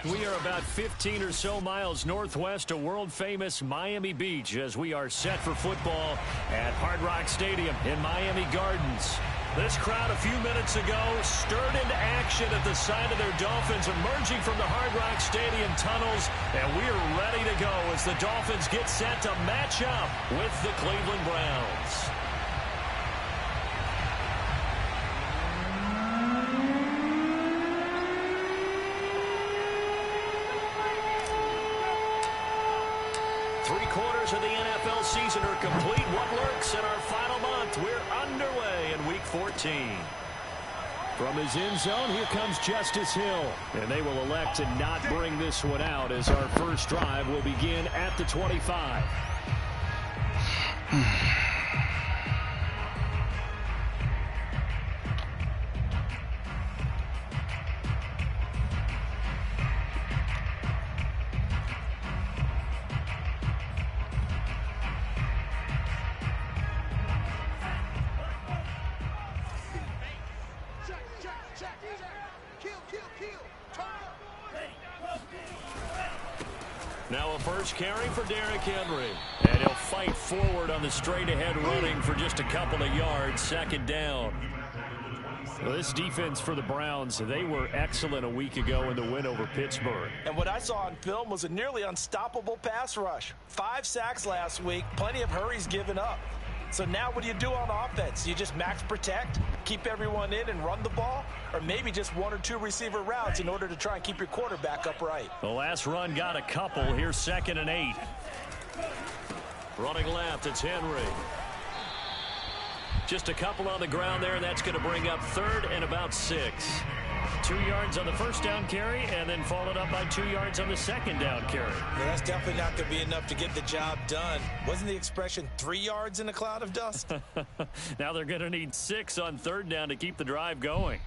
We are about 15 or so miles northwest of world-famous Miami Beach as we are set for football at Hard Rock Stadium in Miami Gardens. This crowd a few minutes ago stirred into action at the sight of their Dolphins emerging from the Hard Rock Stadium tunnels, and we're ready to go as the Dolphins get set to match up with the Cleveland Browns. Three-quarters of the NFL season are complete. What lurks in our final month? We're underway in Week 14. From his end zone, here comes Justice Hill. And they will elect to not bring this one out as our first drive will begin at the 25. Now a first carry for Derrick Henry. And he'll fight forward on the straight-ahead running for just a couple of yards. Second down. Well, this defense for the Browns, they were excellent a week ago in the win over Pittsburgh. And what I saw on film was a nearly unstoppable pass rush. 5 sacks last week, plenty of hurries given up. So now what do you do on offense? You just max protect, keep everyone in and run the ball, or maybe just 1 or 2 receiver routes in order to try and keep your quarterback upright. The last run got a couple. Here's 2nd and 8. Running left, it's Henry. Just a couple on the ground there. That's going to bring up 3rd and about 6. 2 yards on the first down carry, and then followed up by 2 yards on the second down carry. Well, that's definitely not going to be enough to get the job done. Wasn't the expression 3 yards in a cloud of dust? Now they're going to need 6 on 3rd down to keep the drive going.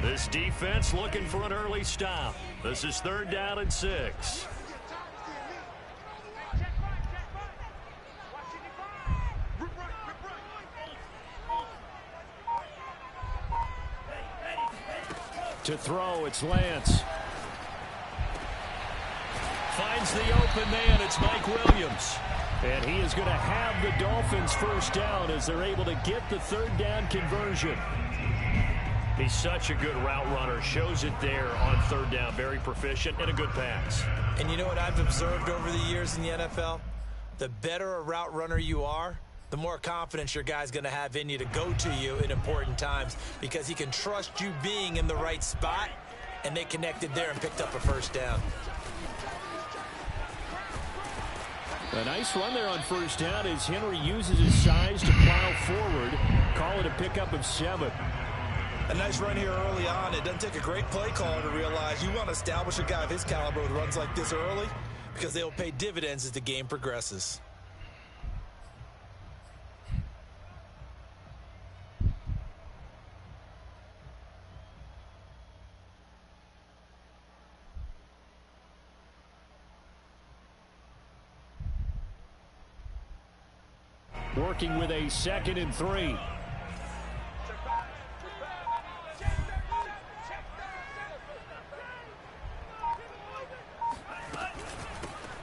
This defense looking for an early stop. This is 3rd down and 6. To throw, it's Lance. Finds the open man, it's Mike Williams. And he is going to have the Dolphins first down as they're able to get the 3rd down conversion. He's such a good route runner. Shows it there on 3rd down. Very proficient and a good pass. And you know what I've observed over the years in the NFL? The better a route runner you are, the more confidence your guy's going to have in you to go to you in important times because he can trust you being in the right spot, and they connected there and picked up a first down. A nice run there on first down as Henry uses his size to plow forward. Call it a pickup of 7. A nice run here early on. It doesn't take a great play caller to realize you want to establish a guy of his caliber with runs like this early because they'll pay dividends as the game progresses. Working with a 2nd and 3.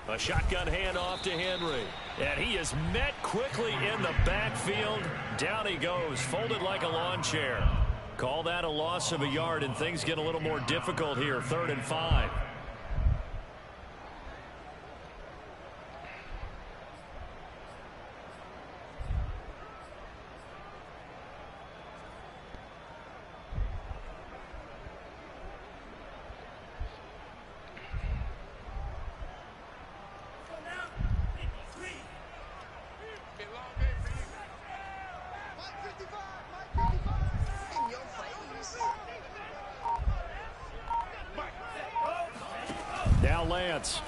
A shotgun handoff to Henry. And he is met quickly in the backfield. Down he goes, folded like a lawn chair. Call that a loss of a yard, and things get a little more difficult here. 3rd and 5. Now Lance.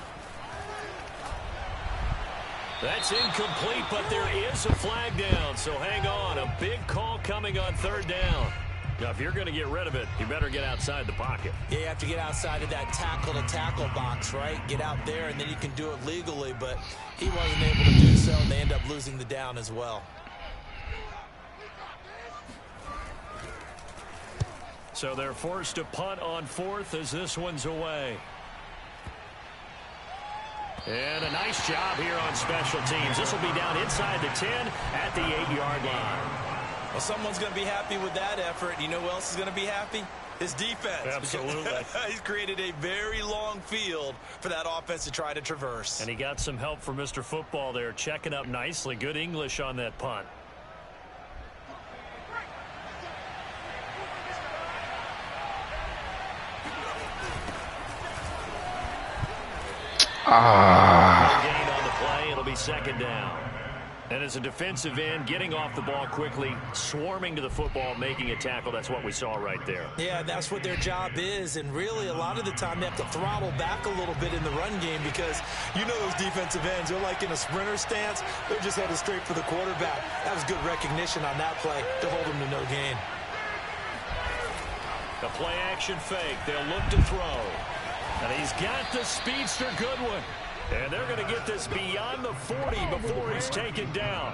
That's incomplete, but there is a flag down, so hang on. A big call coming on 3rd down. Now, if you're going to get rid of it, you better get outside the pocket. Yeah, you have to get outside of that tackle-to-tackle box, right? Get out there, and then you can do it legally, but he wasn't able to do so, and they end up losing the down as well. So they're forced to punt on fourth as this one's away. And a nice job here on special teams. This will be down inside the 10 at the 8-yard line. Well, someone's going to be happy with that effort. You know who else is going to be happy? His defense. Absolutely. He's created a very long field for that offense to try to traverse. And he got some help from Mr. Football there, checking up nicely. Good English on that punt. Gain on the play. It'll be second down. And as a defensive end, getting off the ball quickly, swarming to the football, making a tackle, that's what we saw right there. Yeah, that's what their job is. And really, a lot of the time, they have to throttle back a little bit in the run game because you know those defensive ends, they're like in a sprinter stance. They're just headed straight for the quarterback. That was good recognition on that play to hold them to no gain. The play action fake. They'll look to throw. And he's got the speedster Goodwin. And they're going to get this beyond the 40 before he's taken down.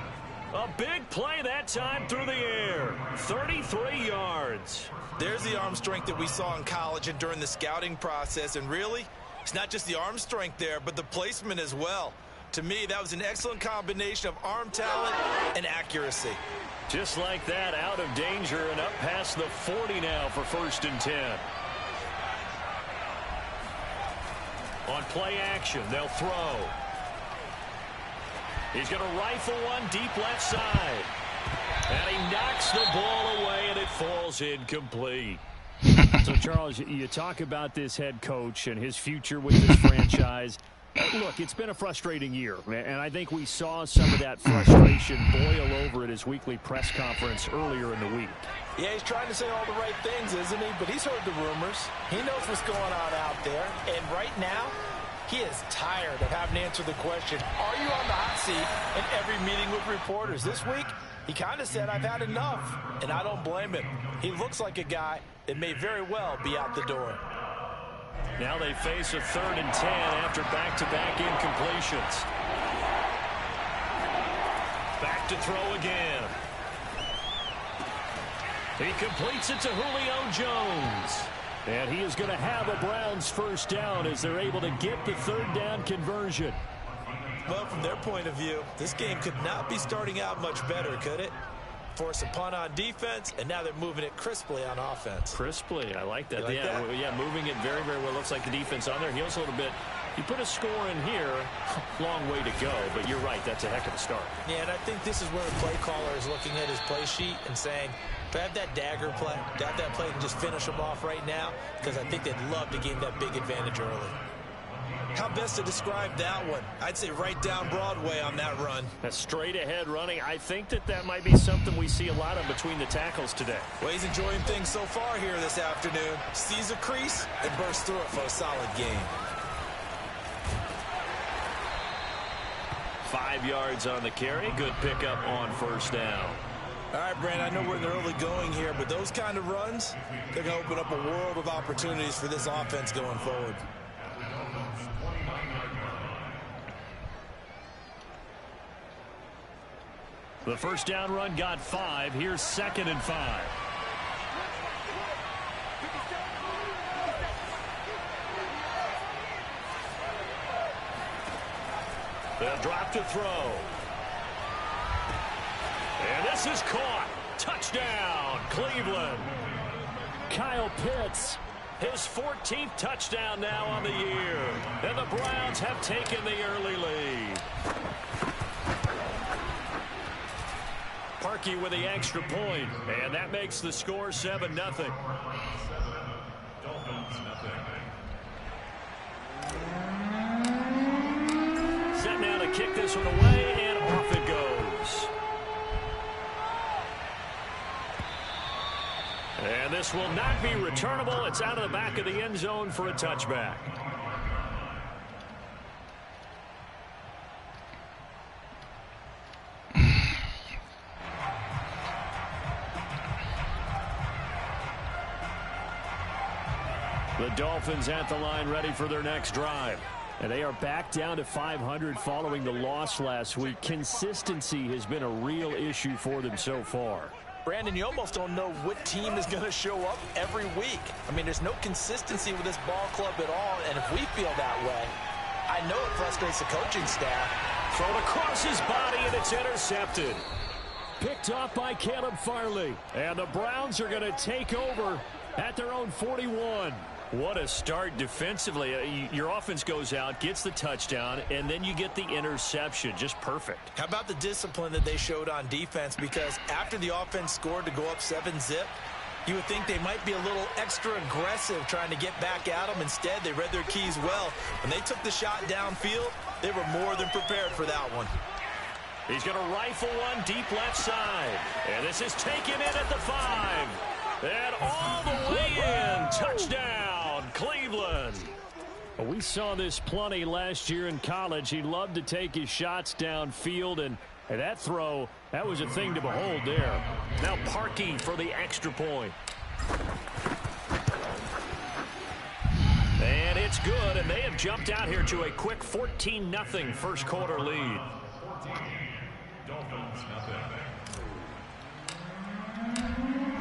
A big play that time through the air. 33 yards. There's the arm strength that we saw in college and during the scouting process. And really, it's not just the arm strength there, but the placement as well. To me, that was an excellent combination of arm talent and accuracy. Just like that, out of danger and up past the 40 now for 1st and 10. On play action, they'll throw. He's going to rifle one deep left side. And he knocks the ball away, and it falls incomplete. So, Charles, you talk about this head coach and his future with this franchise. Look, it's been a frustrating year, and I think we saw some of that frustration boil over at his weekly press conference earlier in the week. Yeah, he's trying to say all the right things, isn't he? But he's heard the rumors. He knows what's going on out there. And right now, he is tired of having to answer the question, are you on the hot seat in every meeting with reporters? This week, he kind of said, I've had enough. And I don't blame him. He looks like a guy that may very well be out the door. Now they face a 3rd and 10 after back-to-back incompletions. Back to throw again. He completes it to Julio Jones. And he is going to have a Browns first down as they're able to get the 3rd down conversion. Well, from their point of view, this game could not be starting out much better, could it? Force a punt on defense, and now they're moving it crisply on offense. Crisply, I like that. Like yeah, that? Yeah, moving it very, very well. Looks like the defense on there heals a little bit. You put a score in here, long way to go, but you're right, that's a heck of a start. Yeah, and I think this is where the play caller is looking at his play sheet and saying, to have that dagger play, to have that play and just finish them off right now, because I think they'd love to gain that big advantage early. How best to describe that one? I'd say right down Broadway on that run. A straight ahead running. I think that might be something we see a lot of between the tackles today. Well, he's enjoying things so far here this afternoon. Sees a crease and bursts through it for a solid gain. 5 yards on the carry. Good pickup on first down. All right, Brand, I know we're in the early going here, but those kind of runs, they're going to open up a world of opportunities for this offense going forward. The first down run got 5. Here's 2nd and 5. They'll drop to throw. And this is caught. Touchdown, Cleveland. Kyle Pitts, his 14th touchdown now on the year. And the Browns have taken the early lead. Parkey with the extra point, and that makes the score 7-0. Set now to kick this one away, and off it goes. And this will not be returnable. It's out of the back of the end zone for a touchback. The Dolphins at the line ready for their next drive. And they are back down to 500 following the loss last week. Consistency has been a real issue for them so far. Brandon, you almost don't know what team is going to show up every week. I mean, there's no consistency with this ball club at all, and if we feel that way, I know it frustrates the coaching staff. Thrown across his body, and it's intercepted. Picked off by Caleb Farley. And the Browns are going to take over at their own 41. What a start defensively. Your offense goes out, gets the touchdown, and then you get the interception. Just perfect. How about the discipline that they showed on defense? Because after the offense scored to go up 7-zip, you would think they might be a little extra aggressive trying to get back at them. Instead, they read their keys well. When they took the shot downfield, they were more than prepared for that one. He's going to rifle one deep left side. And this is taken in at the 5. And all the way in. Touchdown, Cleveland. Well, we saw this plenty last year in college. He loved to take his shots downfield, and that throw, that was a thing to behold there. Now Parkey for the extra point. And it's good, and they have jumped out here to a quick 14-0 first quarter lead.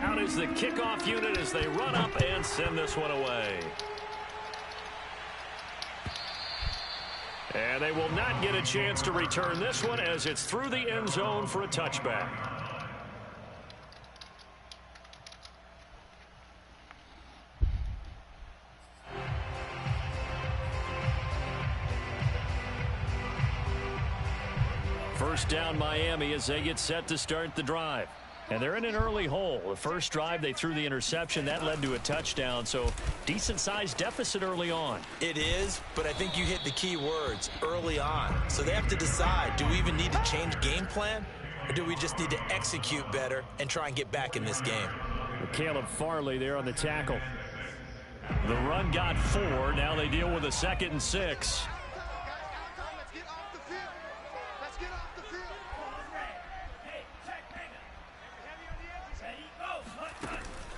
Out is the kickoff unit as they run up and send this one away. And they will not get a chance to return this one as it's through the end zone for a touchback. First down Miami as they get set to start the drive. And they're in an early hole. The first drive, they threw the interception. That led to a touchdown, so decent-sized deficit early on. It is, but I think you hit the key words, early on. So they have to decide, do we even need to change game plan, or do we just need to execute better and try and get back in this game? Caleb Farley there on the tackle. The run got 4. Now they deal with a 2nd and 6.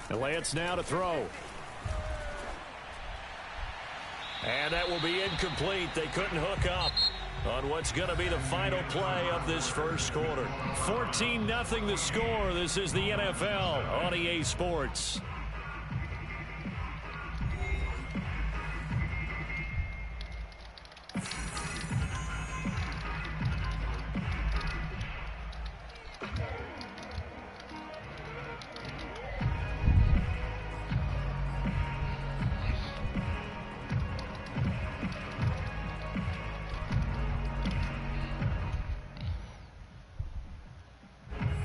And Lance now to throw. And that will be incomplete. They couldn't hook up on what's going to be the final play of this first quarter. 14-0 the score. This is the NFL on EA Sports.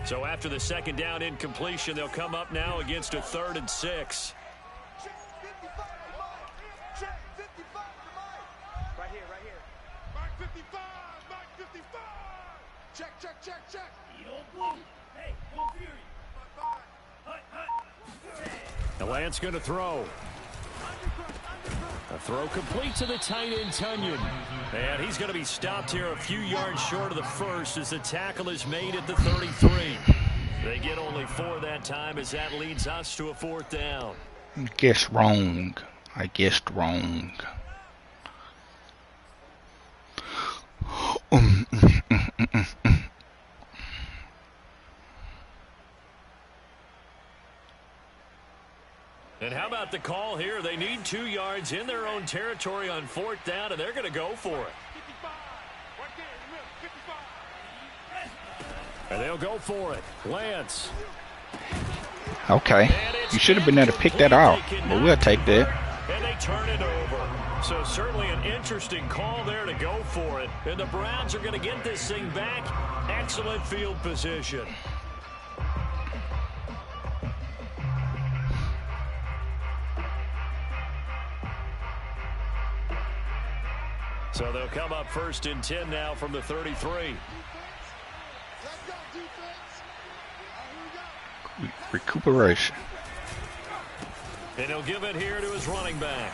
So after the second down incompletion, they'll come up now against a 3rd and 6. Right here. Mark 55, Mark 55. Check. Hey, go Fury. And Lance going to throw. A throw complete to the tight end, Tunyon. And he's going to be stopped here a few yards short of the first as the tackle is made at the 33. They get only 4 that time as that leads us to a 4th down. I guessed wrong. And how about the call here? They need 2 yards in their own territory on 4th down, and they're going to go for it. And they'll go for it. Lance. Okay. You should have been there to pick that off, but we'll take that. And they turn it over. So certainly an interesting call there to go for it. And the Browns are going to get this thing back. Excellent field position. So they'll come up 1st and 10 now from the 33. Recuperation. And he'll give it here to his running back.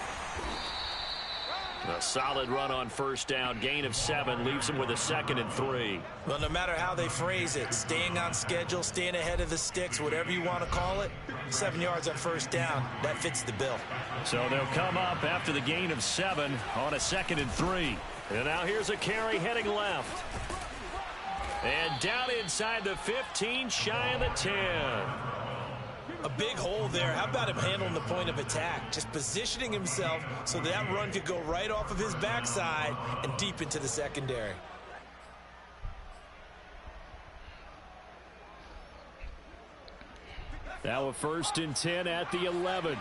A solid run on 1st down. Gain of 7 leaves him with a 2nd and 3. Well, no matter how they phrase it, staying on schedule, staying ahead of the sticks, whatever you want to call it, 7 yards on 1st down, that fits the bill. So they'll come up after the gain of 7 on a 2nd and 3. And now here's a carry heading left. And down inside the 15, shy of the 10. A big hole there. How about him handling the point of attack? Just positioning himself so that run could go right off of his backside and deep into the secondary. Now a 1st and 10 at the 11.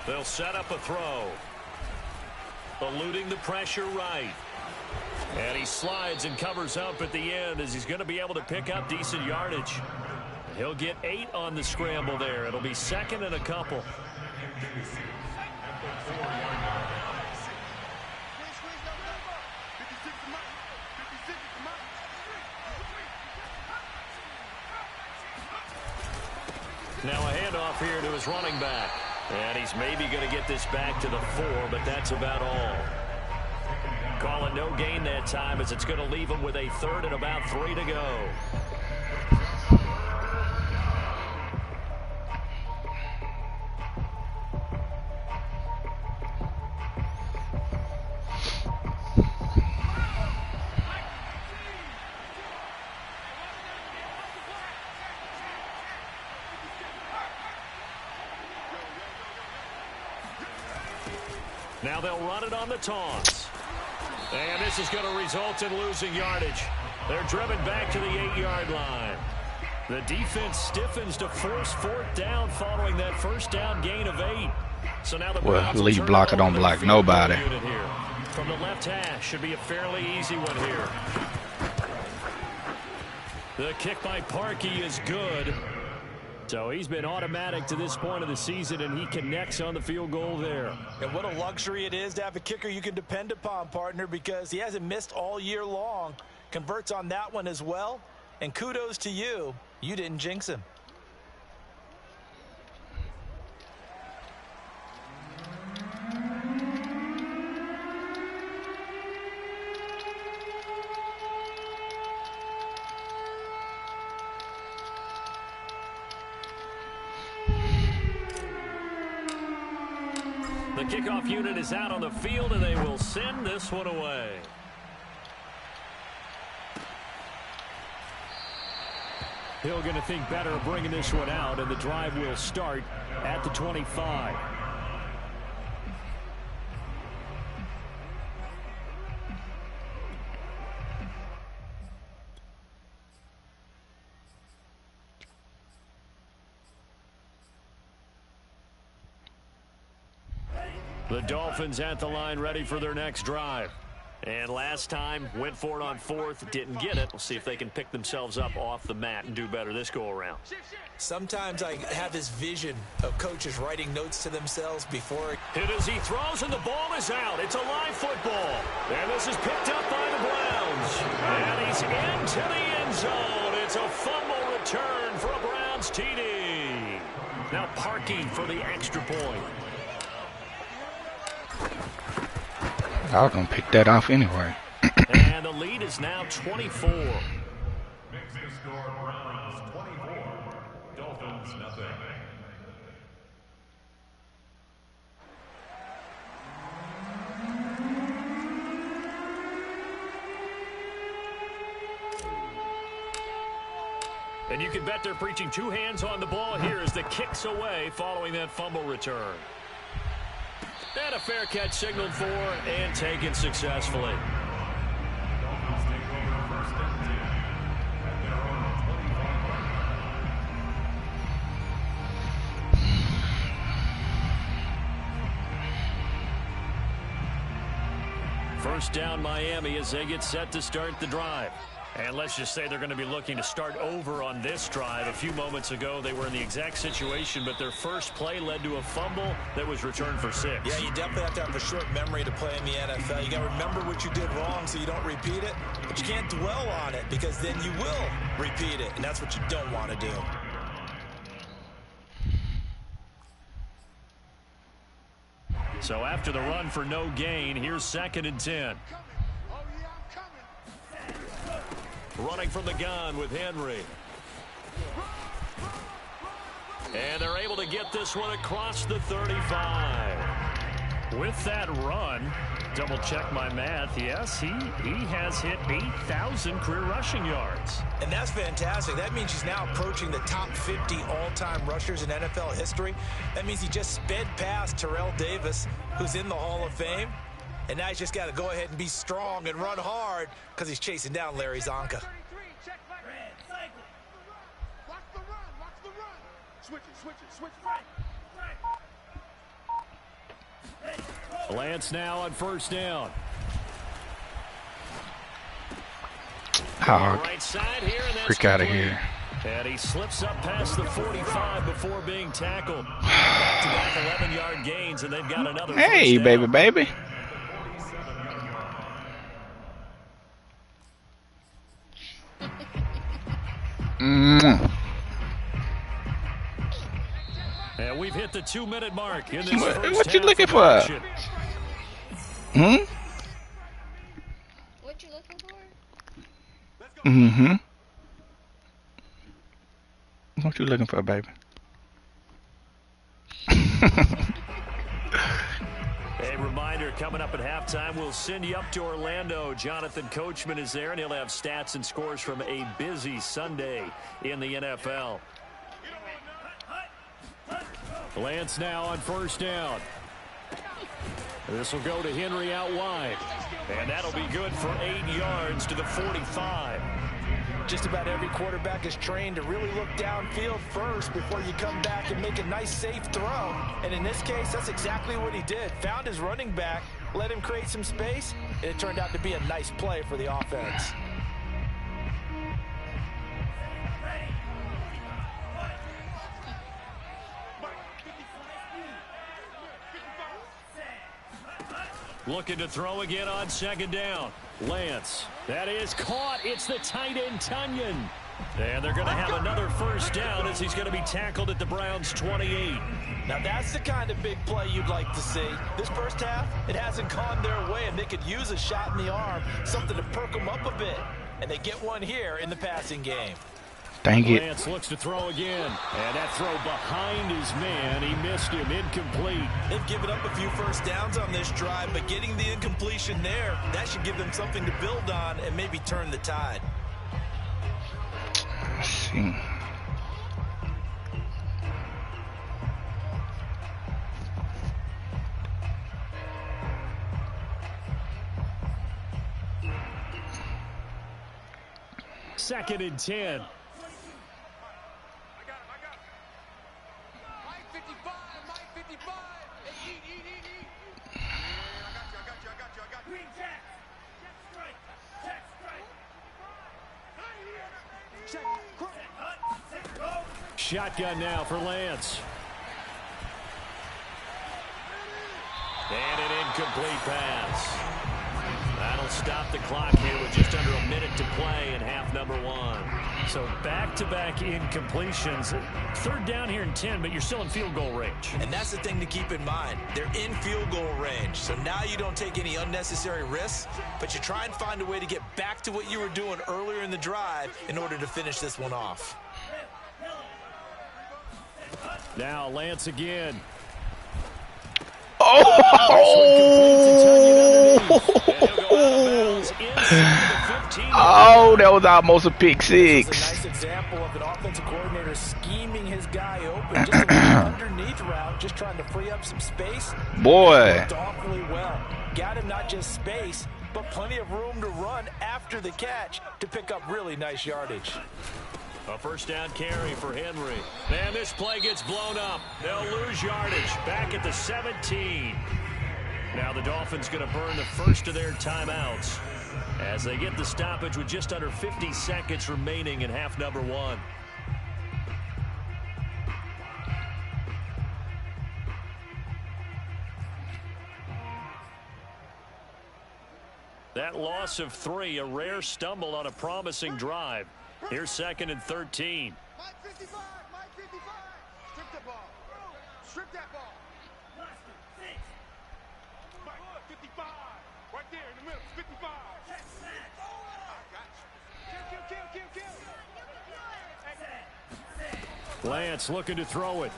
They'll set up a throw. Eluding the pressure right. And he slides and covers up at the end as he's going to be able to pick up decent yardage. He'll get 8 on the scramble there. It'll be 2nd and a couple. Now a handoff here to his running back. And he's maybe going to get this back to the 4, but that's about all. Call it no gain that time as it's going to leave him with a 3rd and about 3 to go. Now they'll run it on the taunts. And this is going to result in losing yardage. They're driven back to the 8-yard line. The defense stiffens to force 4th down following that 1st down gain of 8. So now the Browns lead blocker don't block nobody. From the left hash should be a fairly easy one here. The kick by Parkey is good. So he's been automatic to this point of the season, and he connects on the field goal there. And what a luxury it is to have a kicker you can depend upon, partner, because he hasn't missed all year long. Converts on that one as well. And kudos to you. You didn't jinx him. The kickoff unit is out on the field, and they will send this one away. Hill going to think better of bringing this one out, and the drive will start at the 25. The Dolphins at the line ready for their next drive. And last time, went for it on 4th, didn't get it. We'll see if they can pick themselves up off the mat and do better this go-around. Sometimes I have this vision of coaches writing notes to themselves before. Hit as he throws, and the ball is out. It's a live football. And this is picked up by the Browns. And he's into the end zone. It's a fumble return for a Browns TD. Now Parkey for the extra point. I was going to pick that off anyway. And the lead is now 24. Makes the score Browns 24, Dolphins nothing. And you can bet they're preaching 2 hands on the ball here as the kick's away following that fumble return. And a fair catch signaled for and taken successfully. Dolphins take over 1st and 10 at their own 25. First down Miami as they get set to start the drive. And let's just say they're going to be looking to start over on this drive. A few moments ago, they were in the exact situation, but their first play led to a fumble that was returned for 6. Yeah, you definitely have to have a short memory to play in the NFL. You got to remember what you did wrong so you don't repeat it, but you can't dwell on it because then you will repeat it, and that's what you don't want to do. So after the run for no gain, here's 2nd and 10. Running from the gun with Henry. And they're able to get this one across the 35. With that run, double check my math. Yes, he has hit 8,000 career rushing yards. And that's fantastic. That means he's now approaching the top 50 all-time rushers in NFL history. That means he just sped past Terrell Davis, who's in the Hall of Fame. And now he's just got to go ahead and be strong and run hard because he's chasing down Larry Zonka. Lance now on first down. Oh, Right side here, and that's freak out of complete. here. And he slips up past the 45 before being tackled. Back-to-back 11-yard gains, and they've got another Hey, first down. baby. And we've hit the 2-minute mark in this What first you half looking of for? action. What you looking for? What you looking for, baby? A reminder, coming up at halftime, we'll send you up to Orlando. Jonathan Coachman is there, and he'll have stats and scores from a busy Sunday in the NFL. Lance now on first down. This will go to Henry out wide. And that'll be good for 8 yards to the 45. Just about every quarterback is trained to really look downfield first before you come back and make a nice, safe throw. And in this case, that's exactly what he did. Found his running back, let him create some space, and it turned out to be a nice play for the offense. Looking to throw again on second down. Lance. That is caught. It's the tight end, Tunyon. And they're going to have another first down as he's going to be tackled at the Browns' 28. Now that's the kind of big play you'd like to see. This first half, it hasn't gone their way, and they could use a shot in the arm, something to perk them up a bit. And they get one here in the passing game. Dang it. Lance looks to throw again. And that throw behind his man. He missed him. Incomplete. They've given up a few first downs on this drive, but getting the incompletion there, that should give them something to build on and maybe turn the tide. Let's see. Second and 10. Shotgun now for Lance. And an incomplete pass. That'll stop the clock here with just under a minute to play in half number 1. So back-to-back incompletions. Third down here in 10, but you're still in field goal range. And that's the thing to keep in mind. They're in field goal range. So now you don't take any unnecessary risks, but you try and find a way to get back to what you were doing earlier in the drive in order to finish this one off. Now Lance again. Oh, that was almost a pick six. This is a nice example of an offensive coordinator scheming his guy open. Just an underneath route, just trying to free up some space. Boy. Worked awfully well. Got him not just space, but plenty of room to run after the catch to pick up really nice yardage. A first down carry for Henry. And this play gets blown up. They'll lose yardage. Back at the 17. Now the Dolphins going to burn the first of their timeouts as they get the stoppage with just under 50 seconds remaining in half number 1. That loss of 3, a rare stumble on a promising drive. Here's second and 13. Mike 55, Mike 55. Strip the ball. Strip that ball. Mike 55. Right there in the middle. 55. I got you. Kill. Lance looking to throw it.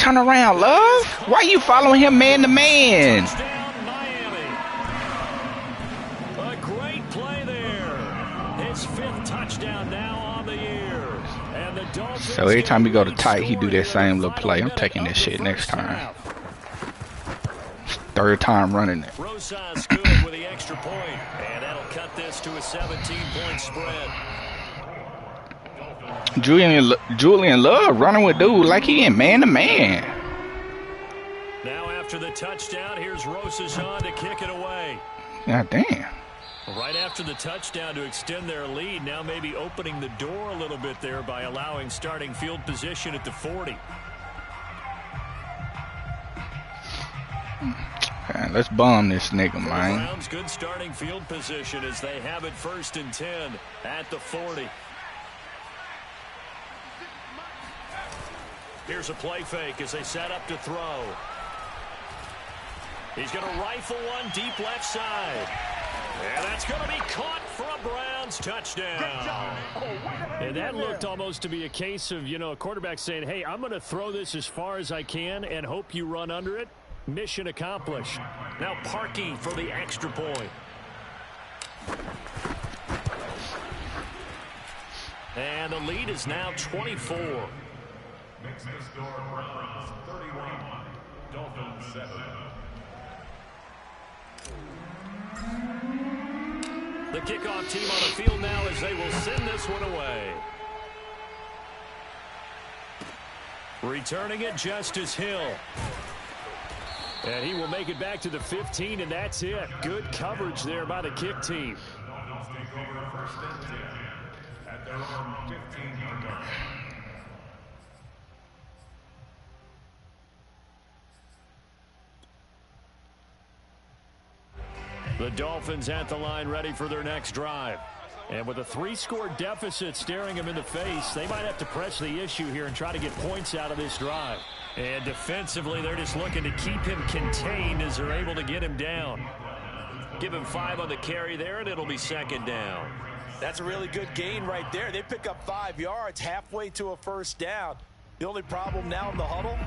turn around, love. Why you following him man to man? Touchdown, Miami. A great play there. His 5th touchdown now on the year. And the Dolphins. So every time we go to tight, he do that same little play. I'm taking this shit next time. 3rd time running it. Rosas good with the extra point, and that'll cut this to a 17-point spread. Julian Love running with dude like he in man to man. Now after the touchdown, here's Rosas on to kick it away. God damn. Right after the touchdown to extend their lead, now maybe opening the door a little bit there by allowing starting field position at the 40. Man, let's bomb this nigga, For the man. Browns, good starting field position as they have it 1st and 10 at the 40. Here's a play fake as they set up to throw. He's going to rifle one deep left side. And that's going to be caught for a Browns touchdown. And that looked almost to be a case of, you know, a quarterback saying, hey, I'm going to throw this as far as I can and hope you run under it. Mission accomplished. Now Parkey for the extra point. And the lead is now 24. Makes the score Browns 31, Dolphins 7. The kickoff team on the field now as they will send this one away. Returning it, Justice Hill. And he will make it back to the 15, and that's it. Good coverage there by the kick team. Dolphins take over 1st and 10 at their own 15-yard line. The Dolphins at the line ready for their next drive. And with a 3-score deficit staring them in the face, they might have to press the issue here and try to get points out of this drive. And defensively, they're just looking to keep him contained as they're able to get him down. Give him 5 on the carry there, and it'll be 2nd down. That's a really good gain right there. They pick up 5 yards halfway to a 1st down. The only problem now in the huddle,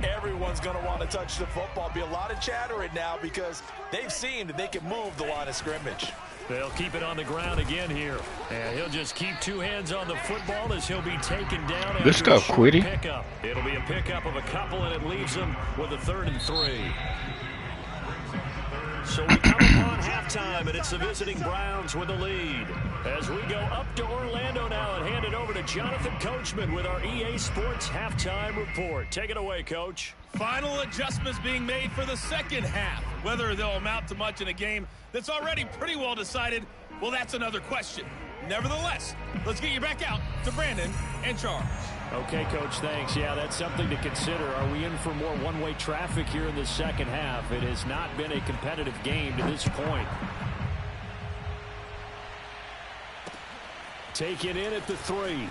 everyone's going to want to touch the football. Be a lot of chattering now because they've seen that they can move the line of scrimmage. They'll keep it on the ground again here. And he'll just keep 2 hands on the football as he'll be taken down Good after stuff, a short Quiddy. pickup. It'll be a pickup of a couple, and it leaves them with a 3rd and 3. So we come upon halftime, and it's the visiting Browns with the lead. As we go up to Orlando now and hand it over to Jonathan Coachman with our EA Sports Halftime Report. Take it away, Coach. Final adjustments being made for the 2nd half. Whether they'll amount to much in a game that's already pretty well decided, well, that's another question. Nevertheless, let's get you back out to Brandon and Charles. Okay, Coach, thanks. Yeah, that's something to consider. Are we in for more one-way traffic here in the 2nd half? It has not been a competitive game to this point. Taken in at the 3.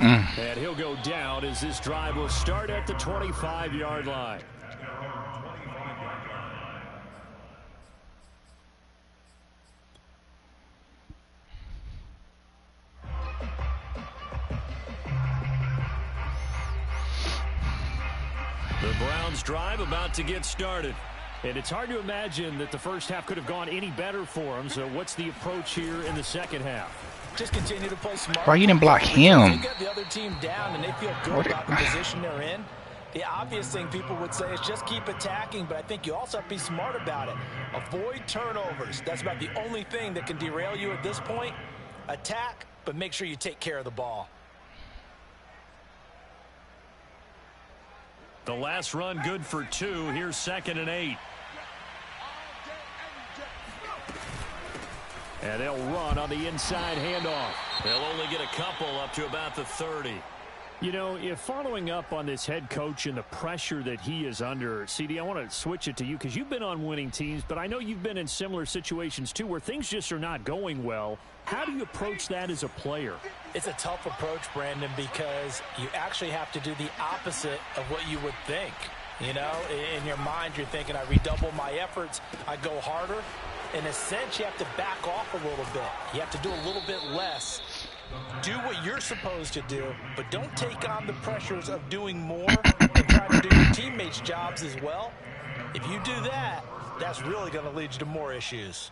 And he'll go down as this drive will start at the 25-yard line. The Browns drive about to get started. And it's hard to imagine that the 1st half could have gone any better for them. So what's the approach here in the 2nd half? Just continue to play smart. Why you didn't block him? They got the other team down, and they feel good about the position they're in. The obvious thing people would say is just keep attacking, but I think you also have to be smart about it. Avoid turnovers. That's about the only thing that can derail you at this point. Attack, but make sure you take care of the ball. The last run good for 2. Here's 2nd and 8. And they'll run on the inside handoff. They'll only get a couple up to about the 30. You know, if following up on this head coach and the pressure that he is under, CD, I want to switch it to you because you've been on winning teams, but I know you've been in similar situations too where things just are not going well. How do you approach that as a player? It's a tough approach, Brandon, because you actually have to do the opposite of what you would think. You know, in your mind, you're thinking, I redouble my efforts, I go harder. In a sense, you have to back off a little bit. You have to do a little bit less. Do what you're supposed to do, but don't take on the pressures of doing more and trying to do your teammates' jobs as well. If you do that, that's really going to lead you to more issues.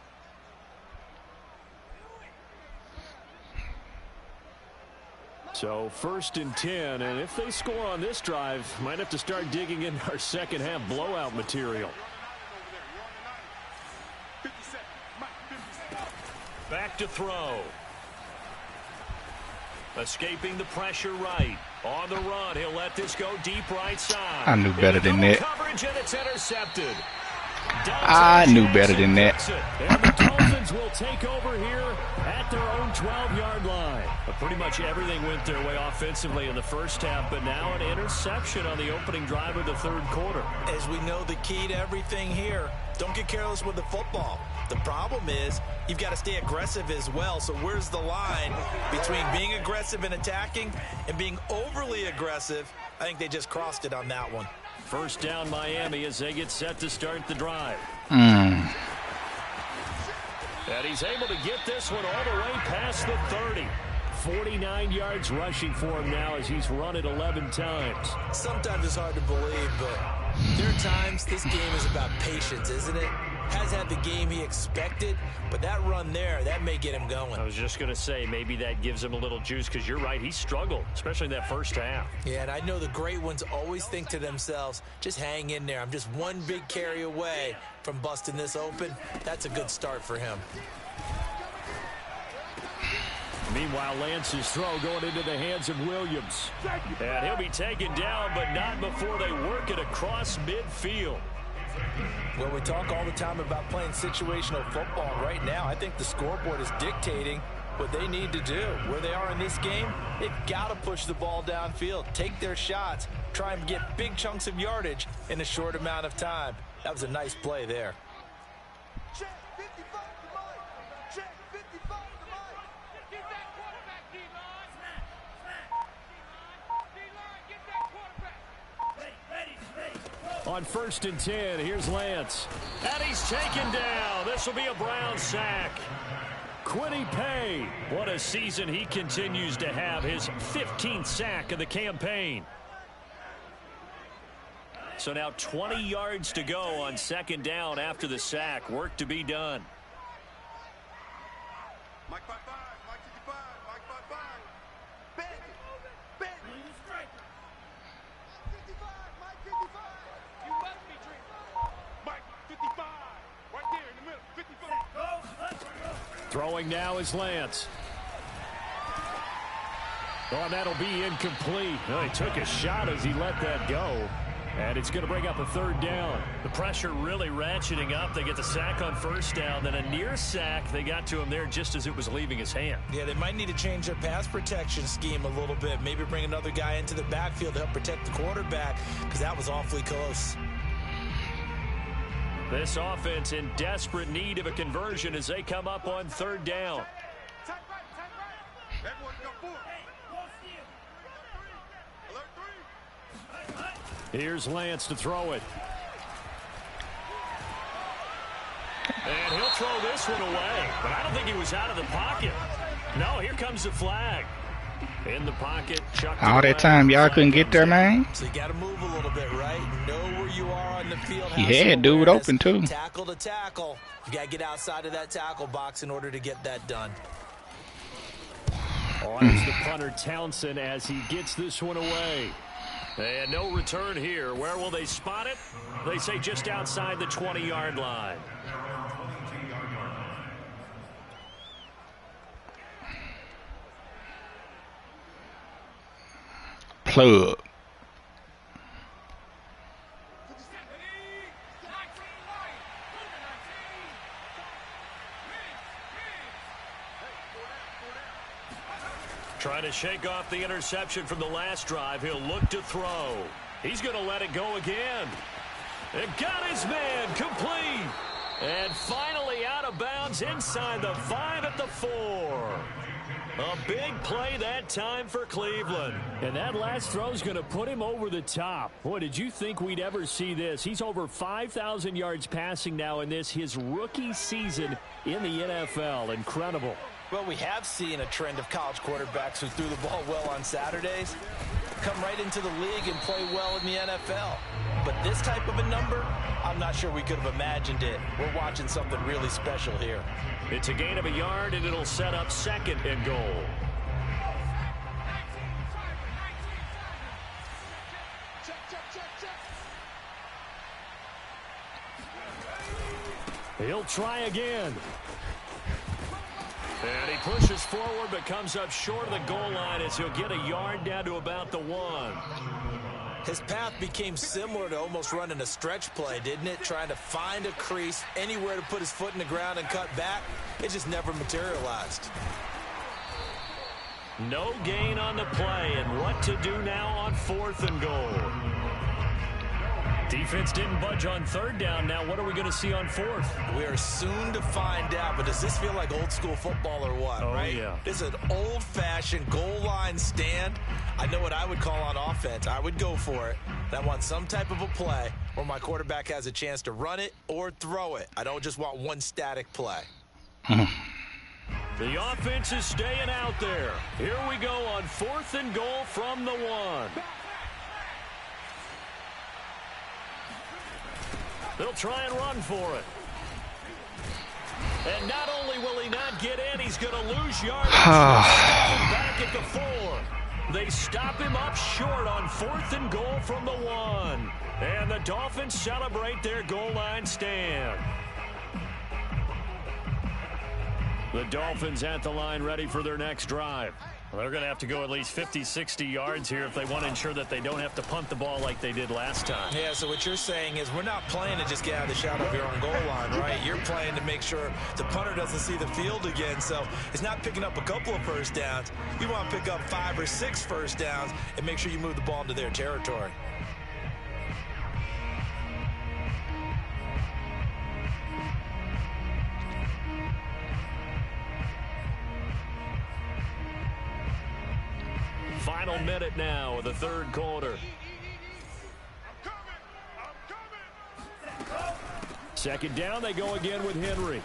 So 1st and 10, and if they score on this drive, might have to start digging in our second half blowout material. Back to throw. Escaping the pressure right. On the run, he'll let this go deep right side. I knew better than that. Coverage, and it's intercepted. I knew better than that. And the Dolphins will take over here at their own 12-yard line. But pretty much everything went their way offensively in the first half, but now an interception on the opening drive of the third quarter. As we know, the key to everything here, don't get careless with the football. The problem is you've got to stay aggressive as well. So where's the line between being aggressive and attacking and being overly aggressive? I think they just crossed it on that one. First down Miami as they get set to start the drive. And he's able to get this one all the way past the 30. 49 yards rushing for him now as he's run it 11 times. Sometimes it's hard to believe, but there are times this game is about patience, isn't it? Has had the game he expected, but that run there, that may get him going. I was just going to say, maybe that gives him a little juice, because you're right, he struggled, especially in that first half. Yeah, and I know the great ones always think to themselves, just hang in there. I'm just one big carry away from busting this open. That's a good start for him. Meanwhile, Lance's throw going into the hands of Williams. And he'll be taken down, but not before they work it across midfield. Well, we talk all the time about playing situational football. Right now, I think the scoreboard is dictating what they need to do. Where they are in this game, they've got to push the ball downfield, take their shots, try and get big chunks of yardage in a short amount of time. That was a nice play there. Check 55 to Mike. Check 55 to Mike. Get that quarterback, D-line. D-line, get that quarterback. On 1st and 10, here's Lance. And he's taken down. This will be a Brown sack. Quiddy Pay. What a season he continues to have. His 15th sack of the campaign. So now 20 yards to go on 2nd down after the sack. Work to be done. Mike 5-5, Mike 55, Mike 5-5. Bend it, bend it. 55, Mike 55. You must be dreaming. Mike 55, right there in the middle, 55. Throwing now is Lance. Oh, and that'll be incomplete. Oh, he took a shot as he let that go. And it's going to bring up a 3rd down. The pressure really ratcheting up. They get the sack on 1st down, then a near sack. They got to him there just as it was leaving his hand. Yeah, they might need to change their pass protection scheme a little bit. Maybe bring another guy into the backfield to help protect the quarterback, because that was awfully close. This offense in desperate need of a conversion as they come up on 3rd down. Tight right, tight right. Everyone got 4. Alert 3. Here's Lance to throw it. And he'll throw this one away. But I don't think he was out of the pocket. No, here comes the flag. In the pocket. All that time y'all couldn't get there, man. So you got to move a little bit, right? Know where you are on the field. He had dude open, too. Tackle to tackle. You got to get outside of that tackle box in order to get that done. On is the punter Townsend as he gets this one away. And no return here. Where will they spot it? They say just outside the 20-yard line. Plug. Trying to shake off the interception from the last drive. He'll look to throw. He's going to let it go again. It got his man complete. And finally out of bounds inside the 5 at the 4. A big play that time for Cleveland. And that last throw is going to put him over the top. Boy, did you think we'd ever see this? He's over 5,000 yards passing now in this, his rookie season in the NFL. Incredible. Well, we have seen a trend of college quarterbacks who threw the ball well on Saturdays come right into the league and play well in the NFL. But this type of a number, I'm not sure we could have imagined it. We're watching something really special here. It's a gain of a yard, and it'll set up 2nd and goal. He'll try again. And he pushes forward but comes up short of the goal line as he'll get a yard down to about the 1. His path became similar to almost running a stretch play, didn't it? Trying to find a crease, anywhere to put his foot in the ground and cut back. It just never materialized. No gain on the play, and what to do now on 4th and goal. Defense didn't budge on 3rd down. Now what are we going to see on 4th? We are soon to find out, but does this feel like old school football or what, right? Yeah. This is an old-fashioned goal line stand. I know what I would call on offense. I would go for it. And I want some type of a play where my quarterback has a chance to run it or throw it. I don't just want one static play. The offense is staying out there. Here we go on 4th and goal from the 1. They'll try and run for it. And not only will he not get in, he's going to lose yardage. Back at the 4. They stop him up short on 4th and goal from the 1. And the Dolphins celebrate their goal line stand. The Dolphins at the line ready for their next drive. Well, they're going to have to go at least 50, 60 yards here if they want to ensure that they don't have to punt the ball like they did last time. Yeah, so what you're saying is we're not playing to just get out of the shadow of your own goal line, right? You're playing to make sure the punter doesn't see the field again. So it's not picking up a couple of first downs. You want to pick up 5 or 6 first downs and make sure you move the ball into their territory. Final minute now of the 3rd quarter. Second down, they go again with Henry.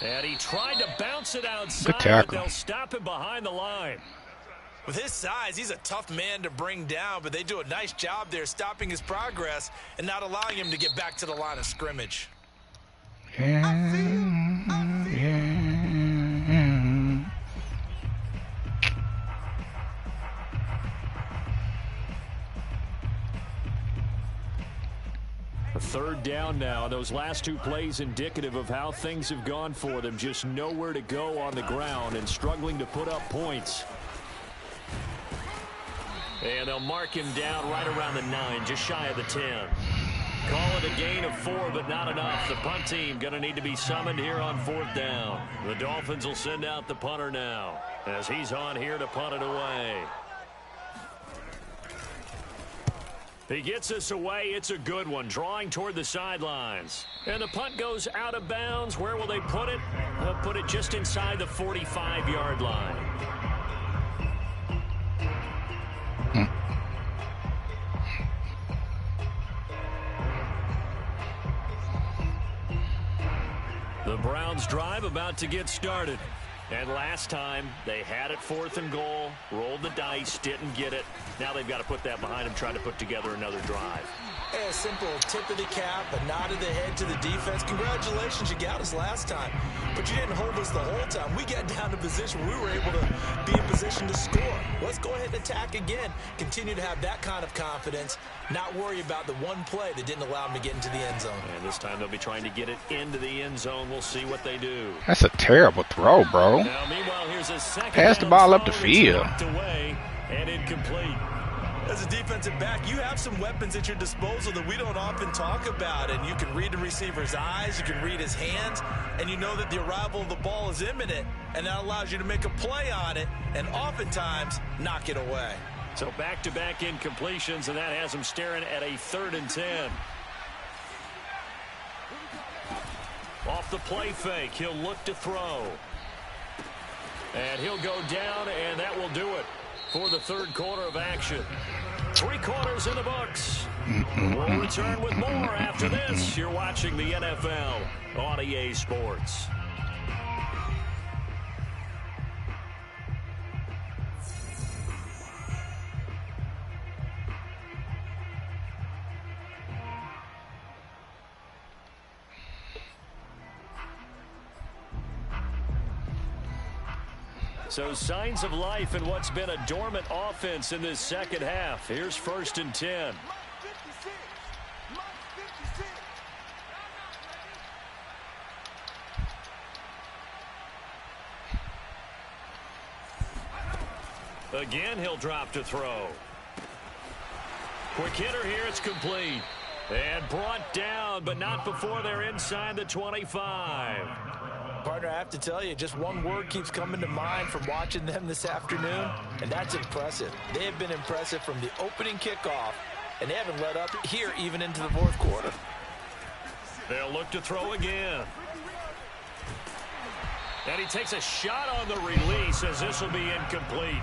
And he tried to bounce it outside, but they'll stop him behind the line. With his size, he's a tough man to bring down, but they do a nice job there stopping his progress and not allowing him to get back to the line of scrimmage. A 3rd down now. Those last 2 plays indicative of how things have gone for them. Just nowhere to go on the ground and struggling to put up points. And they'll mark him down right around the 9, just shy of the 10. Call it a gain of 4, but not enough. The punt team going to need to be summoned here on 4th down. The Dolphins will send out the punter now as he's on here to punt it away. He gets us away. It's a good one, drawing toward the sidelines. And the punt goes out of bounds. Where will they put it? They'll put it just inside the 45-yard line. The Browns drive about to get started. And last time, they had it 4th and goal, rolled the dice, didn't get it. Now they've got to put that behind them, try to put together another drive. Hey, a simple tip of the cap, a nod of the head to the defense. Congratulations, you got us last time. But you didn't hold us the whole time. We got down to position where we were able to be in position to score. Let's go ahead and attack again. Continue to have that kind of confidence. Not worry about the one play that didn't allow them to get into the end zone. And this time they'll be trying to get it into the end zone. We'll see what they do. That's a terrible throw, bro. Now, meanwhile, here's a second pass the ball up the field. Away and incomplete. As a defensive back, you have some weapons at your disposal that we don't often talk about. And you can read the receiver's eyes, you can read his hands, and you know that the arrival of the ball is imminent, and that allows you to make a play on it and oftentimes knock it away. So back-to-back incompletions, and that has him staring at a 3rd and 10. Off the play fake, he'll look to throw. And he'll go down, and that will do it for the 3rd quarter of action. 3 quarters in the books. We'll return with more after this. You're watching the NFL on EA Sports. So signs of life in what's been a dormant offense in this second half. Here's 1st and 10. Again, he'll drop to throw. Quick hitter here. It's complete. And brought down, but not before they're inside the 25. Partner, I have to tell you, just one word keeps coming to mind from watching them this afternoon, and that's impressive. They have been impressive from the opening kickoff, and they haven't let up here even into the 4th quarter. They'll look to throw again. And he takes a shot on the release as this will be incomplete.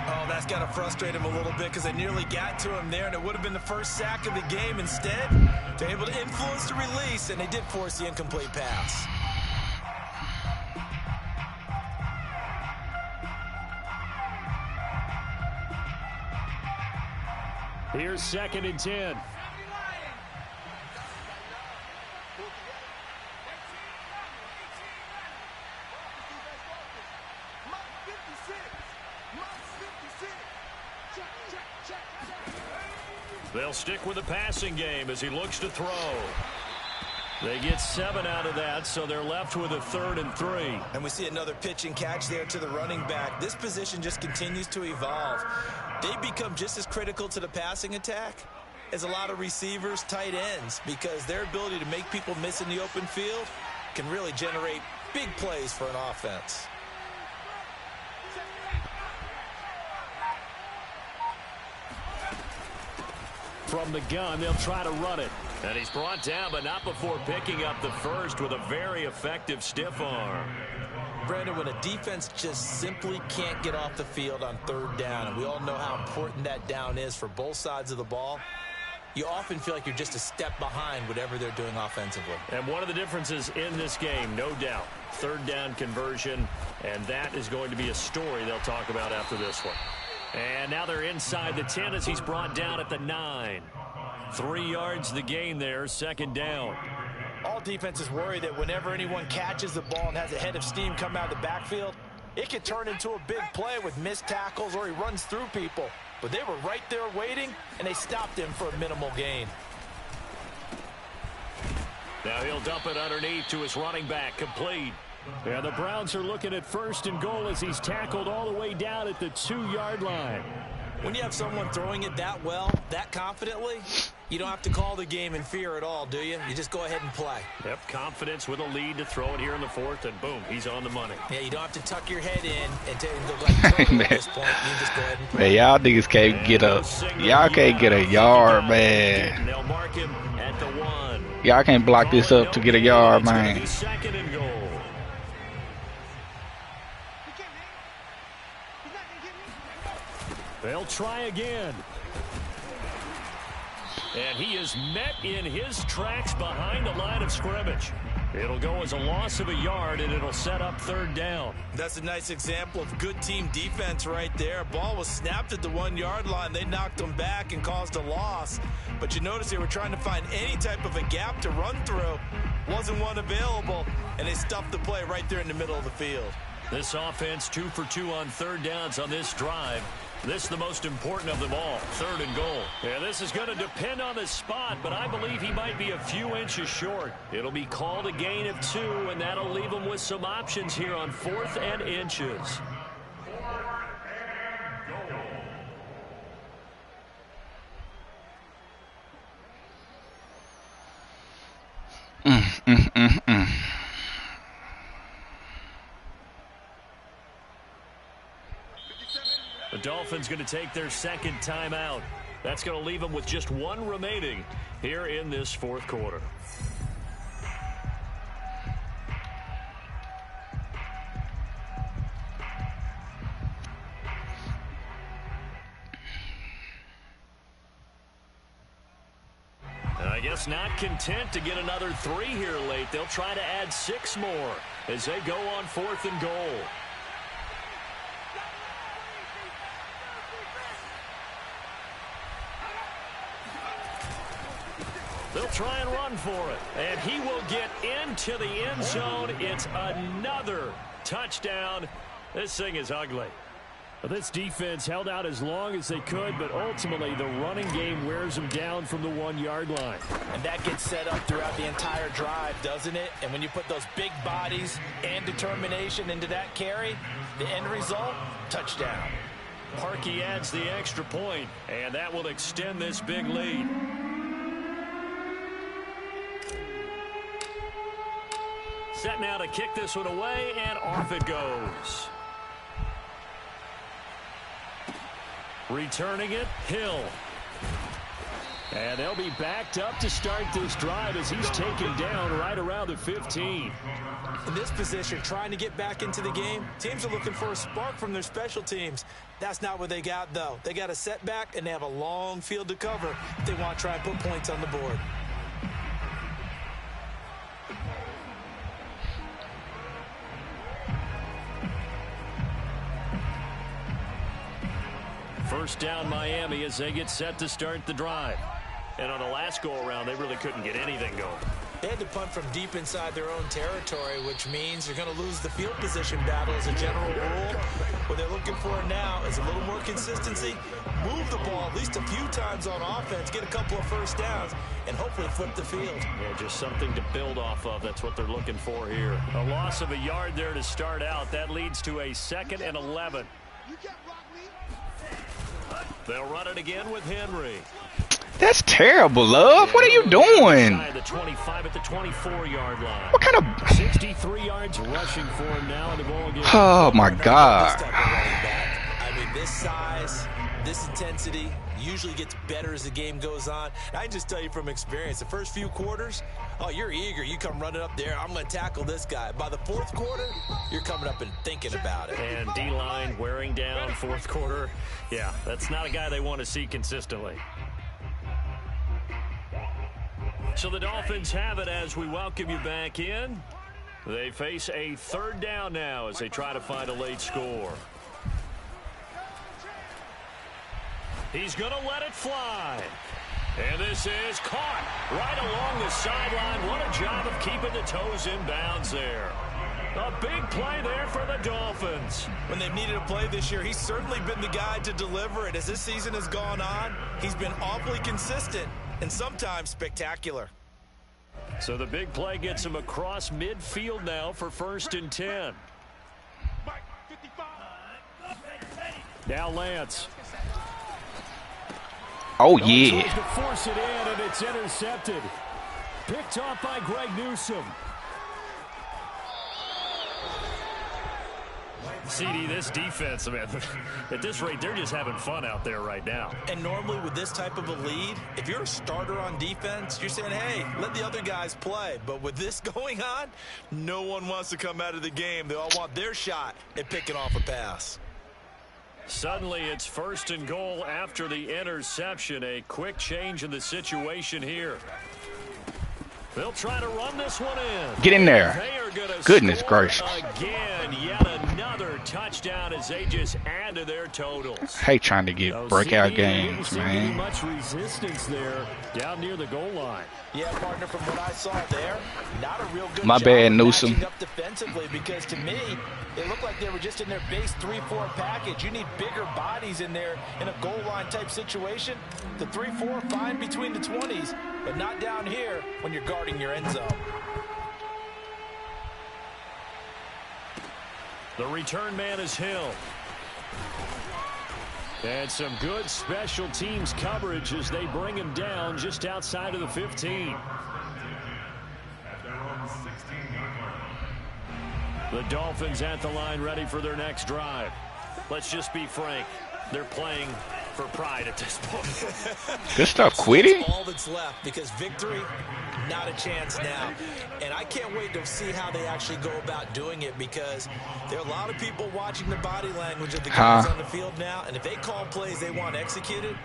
Oh, that's got to frustrate him a little bit because they nearly got to him there, and it would have been the first sack of the game. Instead, they're able to influence the release, and they did force the incomplete pass. Here's 2nd and 10. They'll stick with the passing game as he looks to throw. They get 7 out of that, so they're left with a 3rd and 3. And we see another pitch and catch there to the running back. This position just continues to evolve. They become just as critical to the passing attack as a lot of receivers, tight ends, because their ability to make people miss in the open field can really generate big plays for an offense. From the gun, they'll try to run it. And he's brought down, but not before picking up the first with a very effective stiff arm. Brandon, when a defense just simply can't get off the field on 3rd down, and we all know how important that down is for both sides of the ball, you often feel like you're just a step behind whatever they're doing offensively. And one of the differences in this game, no doubt, 3rd down conversion, and that is going to be a story they'll talk about after this one. And now they're inside the 10 as he's brought down at the 9. 3 yards the gain there, 2nd down. All defenses worry that whenever anyone catches the ball and has a head of steam come out of the backfield, it could turn into a big play with missed tackles or he runs through people. But they were right there waiting, and they stopped him for a minimal gain. Now he'll dump it underneath to his running back, complete. Yeah, the Browns are looking at 1st and goal as he's tackled all the way down at the 2-yard line. When you have someone throwing it that well, that confidently, you don't have to call the game in fear at all, do you? You just go ahead and play. Yep, confidence with a lead to throw it here in the 4th, and boom, he's on the money. Yeah, you don't have to tuck your head in and go like at this point. You just go ahead and play. Man, y'all niggas can't get a yard, man. They'll mark him at the 1. Y'all can't block this up to get a yard, man. 2nd and goal. They'll try again. And he is met in his tracks behind the line of scrimmage. It'll go as a loss of a yard, and it'll set up 3rd down. That's a nice example of good team defense right there. Ball was snapped at the 1-yard line. They knocked them back and caused a loss. But you notice they were trying to find any type of a gap to run through. Wasn't one available, and they stuffed the play right there in the middle of the field. This offense 2 for 2 on 3rd downs on this drive. This is the most important of them all, 3rd and goal. Yeah, this is going to depend on the spot, but I believe he might be a few inches short. It'll be called a gain of 2, and that'll leave him with some options here on 4th and inches. The Dolphins going to take their 2nd timeout. That's going to leave them with just 1 remaining here in this 4th quarter. I guess not content to get another 3 here late. They'll try to add 6 more as they go on 4th and goal. They'll try and run for it, and he will get into the end zone. It's another touchdown This thing is ugly. This defense held out as long as they could, but ultimately the running game wears them down from the 1-yard line. And that gets set up throughout the entire drive, doesn't it? And when you put those big bodies and determination into that carry, the end result, touchdown. Parkey adds the extra point, and that will extend this big lead. Set now to kick this one away, and off it goes. Returning it, Hill. And they'll be backed up to start this drive as he's taken down right around the 15. In this position, trying to get back into the game, teams are looking for a spark from their special teams. That's not what they got, though. They got a setback, and they have a long field to cover if they want to try and put points on the board. First down Miami as they get set to start the drive. And on the last go-around, they really couldn't get anything going. They had to punt from deep inside their own territory, which means you're going to lose the field position battle as a general rule. What they're looking for now is a little more consistency, move the ball at least a few times on offense, get a couple of first downs, and hopefully flip the field. Yeah, just something to build off of. That's what they're looking for here. A loss of a yard there to start out. That leads to a 2nd and 11. They'll run it again with Henry. That's terrible, Love. What are you doing? The 25 at the 24-yard line. What kind of 63 yards rushing for him now in the ball game. Oh my God. I mean, this size, this intensity usually gets better as the game goes on. And I can just tell you from experience, the first few quarters, oh, you're eager. You come running up there. I'm going to tackle this guy. By the 4th quarter, you're coming up and thinking about it. And D-line wearing down 4th quarter. Yeah, that's not a guy they want to see consistently. So the Dolphins have it as we welcome you back in. They face a 3rd down now as they try to find a late score. He's going to let it fly. And this is caught right along the sideline. What a job of keeping the toes in bounds there. A big play there for the Dolphins. When they've needed a play this year, he's certainly been the guy to deliver it. As this season has gone on, he's been awfully consistent and sometimes spectacular. So the big play gets him across midfield now for 1st and 10. Now Lance. Oh, Tries yeah. to force it in, and it's intercepted. Picked off by Greg Newsome. CD, this defense, man, at this rate, they're just having fun out there right now. And normally with this type of a lead, if you're a starter on defense, you're saying, hey, let the other guys play. But with this going on, no one wants to come out of the game. They all want their shot at picking off a pass. Suddenly, it's 1st and goal after the interception. A quick change in the situation here. They'll try to run this one in. Get in there. They are gonna Goodness score gracious. again, yet another touchdown as they just add to their totals. Hate trying to get breakout games, Didn't seem to be man. much resistance there down near the goal line. Yeah, partner, from what I saw there, not a real good My job bad, of Newsome. matching up defensively, because to me, it looked like they were just in their base 3-4 package. You need bigger bodies in there in a goal line type situation. The 3-4 fine between the 20s, but not down here when you're guarding your end zone. The return man is Hill. And some good special teams coverage as they bring him down just outside of the 15. The Dolphins at the line ready for their next drive. Let's just be frank. They're playing for pride at this point. Good stuff, Quiddy. That's all that's left, because victory, not a chance now. And I can't wait to see how they actually go about doing it, because there are a lot of people watching the body language of the guys on the field now. And if they call plays they want executed,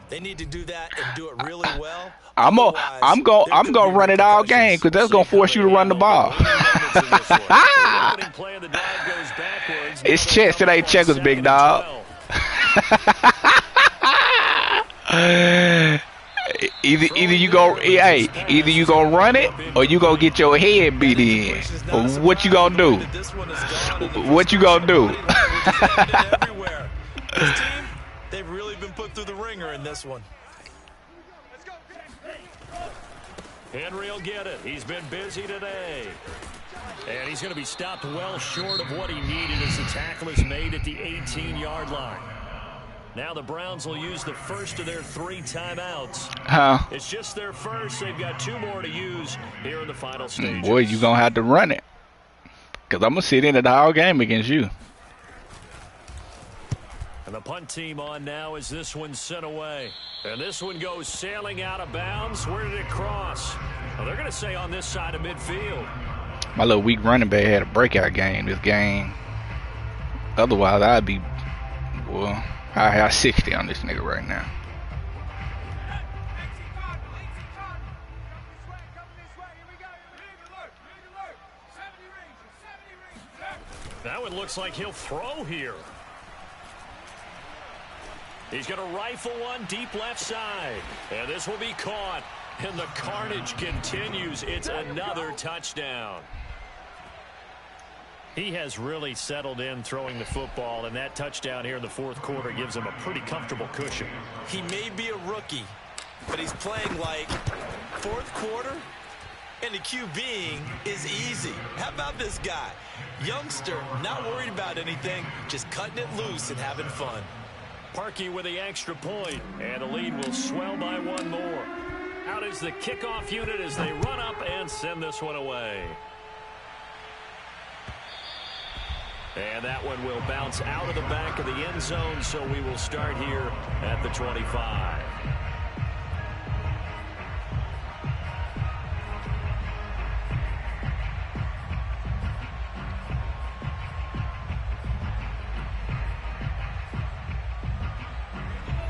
they need to do that and do it really well. I'm gonna run it all game, because that's gonna force you to run the ball. It's chess, it ain't checkers, big dog. Either you go, hey, either you gonna run it or you gonna get your head beat in. What you gonna do? What you gonna do? This team, they've really been put through the ringer in this one. Henry will get it. He's been busy today. And he's going to be stopped well short of what he needed as the tackle is made at the 18-yard line. Now the Browns will use the first of their 3 timeouts. It's just their first. They've got 2 more to use here in the final stages. Boy, you're going to have to run it. Because I'm going to sit in the whole game against you. And the punt team on now as this one's sent away. And this one goes sailing out of bounds. Where did it cross? Well, they're going to say on this side of midfield. My little weak running back had a breakout game this game. Otherwise, I'd be, well, I have 60 on this nigga right now. That one looks like he'll throw here. He's going to rifle one deep left side. And this will be caught. And the carnage continues. It's another touchdown. He has really settled in throwing the football, and that touchdown here in the 4th quarter gives him a pretty comfortable cushion. He may be a rookie, but he's playing like 4th quarter, and the QBing is easy. How about this guy? Youngster, not worried about anything, just cutting it loose and having fun. Parkey with the extra point, and the lead will swell by 1 more. Out is the kickoff unit as they run up and send this one away. And that one will bounce out of the back of the end zone, so we will start here at the 25.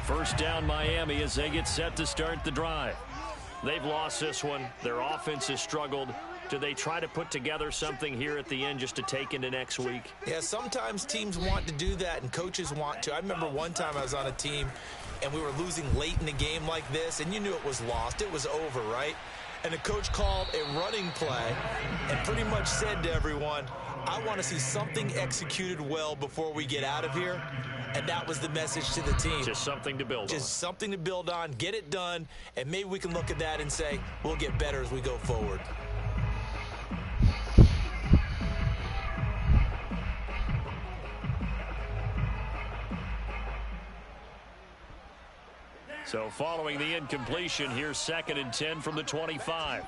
First down Miami as they get set to start the drive. They've lost this one. Their offense has struggled. Do they try to put together something here at the end just to take into next week? Yeah, sometimes teams want to do that and coaches want to. I remember one time I was on a team and we were losing late in the game like this, and you knew it was lost. It was over, right? And the coach called a running play and pretty much said to everyone, I want to see something executed well before we get out of here. And that was the message to the team. Just something to build on. Just something to build on, get it done, and maybe we can look at that and say, we'll get better as we go forward. So following the incompletion, here's 2nd and 10 from the 25.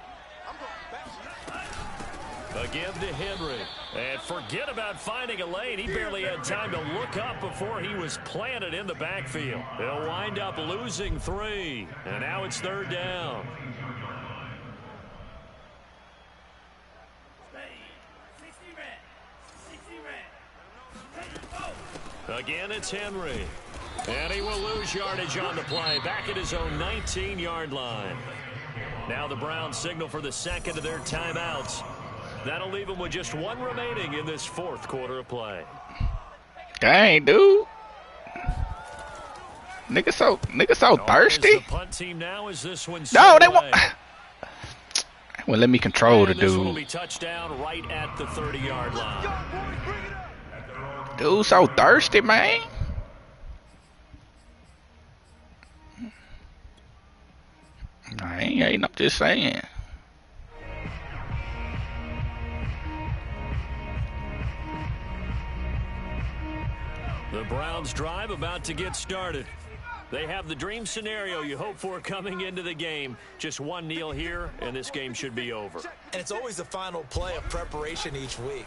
Again to Henry. And forget about finding a lane. He barely had time to look up before he was planted in the backfield. He'll wind up losing 3. And now it's 3rd down. Again, it's Henry. And he will lose yardage on the play. Back at his own 19-yard line. Now the Browns signal for the 2nd of their timeouts. That'll leave them with just 1 remaining in this 4th quarter of play. Dang, dude. Nigga so thirsty. The punt team now is this one. No, they want. Well, let me control the This one will dude. be touchdown right at the 30-yard line. Dude, so thirsty, man. I ain't hating, I'm just saying. The Browns drive about to get started. They have the dream scenario you hope for coming into the game. Just 1 kneel here, and this game should be over. And it's always the final play of preparation each week.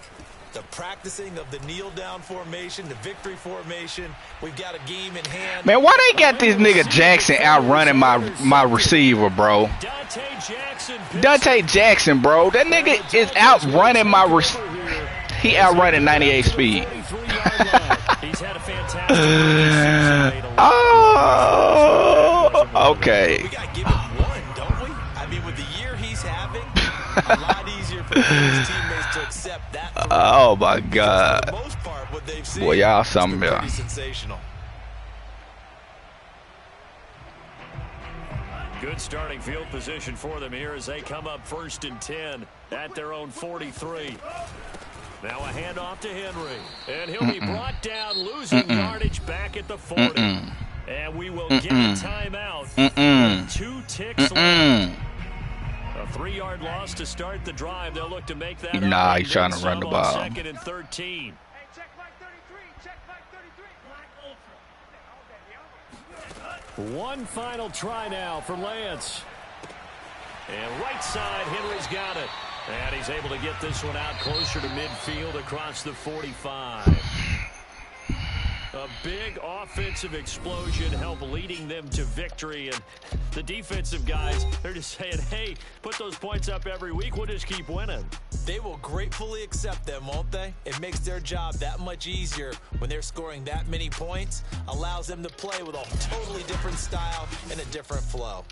The practicing of the kneel-down formation, the victory formation. We've got a game in hand. Man, why they got this nigga Jackson outrunning my receiver, bro? Dante Jackson, bro. That nigga is outrunning my receiver. He outrunning 98 speed. He's had a fantastic Oh, okay. We got to give him 1, don't we? I mean, with the year he's having, a lot easier for his teammates to accept that. Oh, my God. For the most part, what they've seen, Boy, y'all something pretty else. sensational. Good starting field position for them here as they come up 1st and 10 at their own 43. Now a handoff to Henry. And he'll be brought down, losing yardage back at the 40. And we will get a timeout. 2 ticks left. A 3-yard loss to start the drive. They'll look to make that up. Nah, he's trying to run the ball. 2nd and 13. Hey, check flag 33. Check flag 33. One final try now for Lance. And right side, Henry's got it. And he's able to get this one out closer to midfield across the 45. A big offensive explosion help leading them to victory. And the defensive guys, they're just saying, hey, put those points up every week. We'll just keep winning. They will gratefully accept them, won't they? It makes their job that much easier when they're scoring that many points. Allows them to play with a totally different style and a different flow.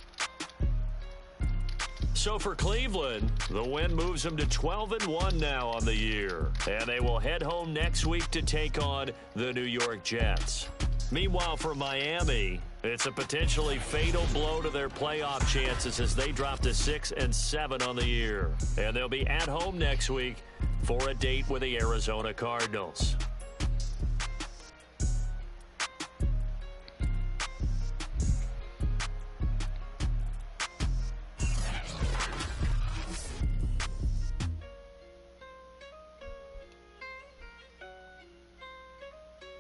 So for Cleveland, the win moves them to 12-1 now on the year. And they will head home next week to take on the New York Jets. Meanwhile, for Miami, it's a potentially fatal blow to their playoff chances as they drop to 6-7 on the year. And they'll be at home next week for a date with the Arizona Cardinals.